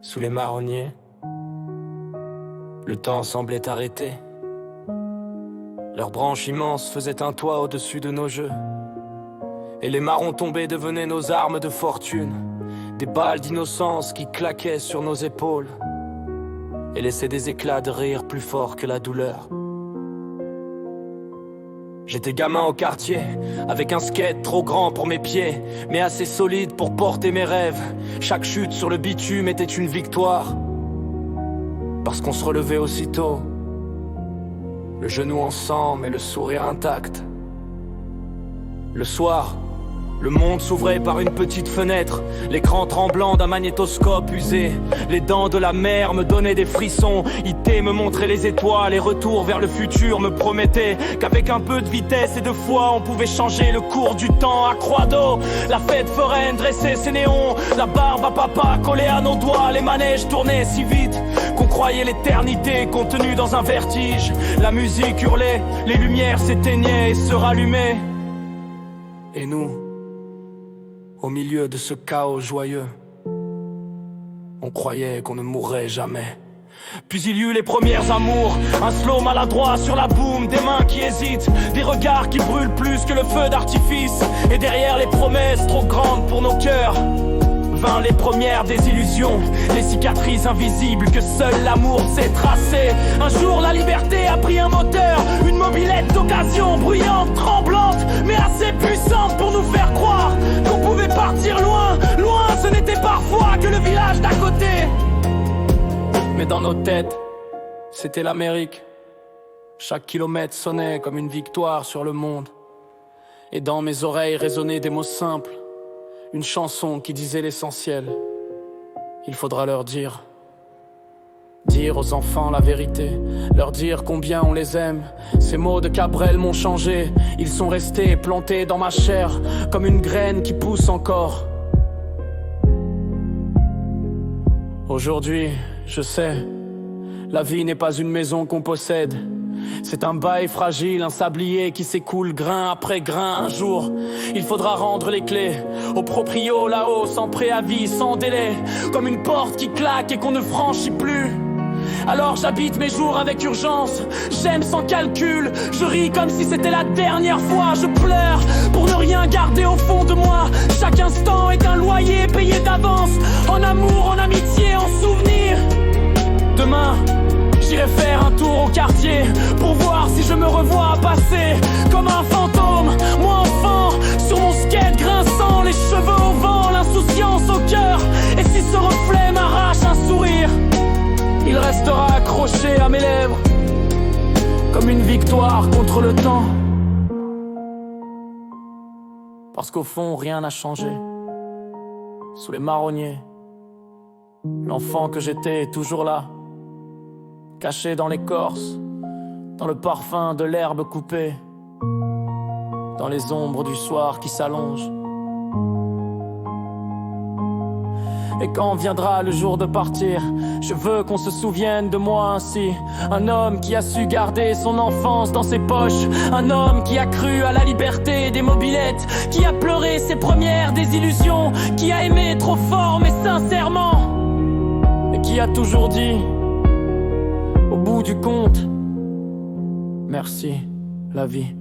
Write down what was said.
Sous les marronniers, le temps semblait arrêté. Leurs branches immenses faisaient un toit au-dessus de nos jeux. Et les marrons tombés devenaient nos armes de fortune, des balles d'innocence qui claquaient sur nos épaules et laissaient des éclats de rire plus forts que la douleur. J'étais gamin au quartier, avec un skate trop grand pour mes pieds, mais assez solide pour porter mes rêves. Chaque chute sur le bitume était une victoire, parce qu'on se relevait aussitôt, le genou en sang mais le sourire intact. Le soir, le monde s'ouvrait par une petite fenêtre, l'écran tremblant d'un magnétoscope usé. Les dents de la mer me donnaient des frissons, IT me montrait les étoiles et retour vers le futur me promettait qu'avec un peu de vitesse et de foi on pouvait changer le cours du temps à croix d'eau. La fête foraine dressait ses néons, la barbe à papa collée à nos doigts. Les manèges tournaient si vite qu'on croyait l'éternité contenue dans un vertige. La musique hurlait, les lumières s'éteignaient et se rallumaient. Et nous, au milieu de ce chaos joyeux, on croyait qu'on ne mourrait jamais. Puis il y eut les premières amours, un slow maladroit sur la boum, des mains qui hésitent, des regards qui brûlent plus que le feu d'artifice. Et derrière les promesses trop grandes pour nos cœurs, vinrent les premières désillusions, les cicatrices invisibles que seul l'amour sait tracer. Un jour la liberté a pris un moteur, une mobilette d'occasion, bruyante, tremblante, mais assez puissante pour nous faire croire qu'on pouvait partir loin, loin. Ce n'était parfois que le village d'à côté, mais dans nos têtes, c'était l'Amérique. Chaque kilomètre sonnait comme une victoire sur le monde, et dans mes oreilles résonnaient des mots simples, une chanson qui disait l'essentiel. Il faudra leur dire aux enfants la vérité, leur dire combien on les aime. Ces mots de Cabrel m'ont changé, ils sont restés plantés dans ma chair comme une graine qui pousse encore. Aujourd'hui, je sais, la vie n'est pas une maison qu'on possède. C'est un bail fragile, un sablier qui s'écoule grain après grain. Un jour, il faudra rendre les clés au proprio là-haut, sans préavis, sans délai, comme une porte qui claque et qu'on ne franchit plus. Alors j'habite mes jours avec urgence, j'aime sans calcul, je ris comme si c'était la dernière fois. Je pleure pour ne rien garder au fond de moi. Chaque instant est un loyer payé d'avance, en amour, en amitié, en souvenir. Demain, j'irai faire un tour au quartier pour voir si je me revois passer comme un fantôme, moi enfant, sur mon skate grinçant, les cheveux au vent, l'insouciance au cœur. Et si ce reflet m'arrache un sourire, il restera accroché à mes lèvres comme une victoire contre le temps. Parce qu'au fond, rien n'a changé. Sous les marronniers, l'enfant que j'étais est toujours là, caché dans l'écorce, dans le parfum de l'herbe coupée, dans les ombres du soir qui s'allongent. Et quand viendra le jour de partir, je veux qu'on se souvienne de moi ainsi. Un homme qui a su garder son enfance dans ses poches, un homme qui a cru à la liberté des mobylettes, qui a pleuré ses premières désillusions, qui a aimé trop fort mais sincèrement, et qui a toujours dit au bout du compte, merci la vie.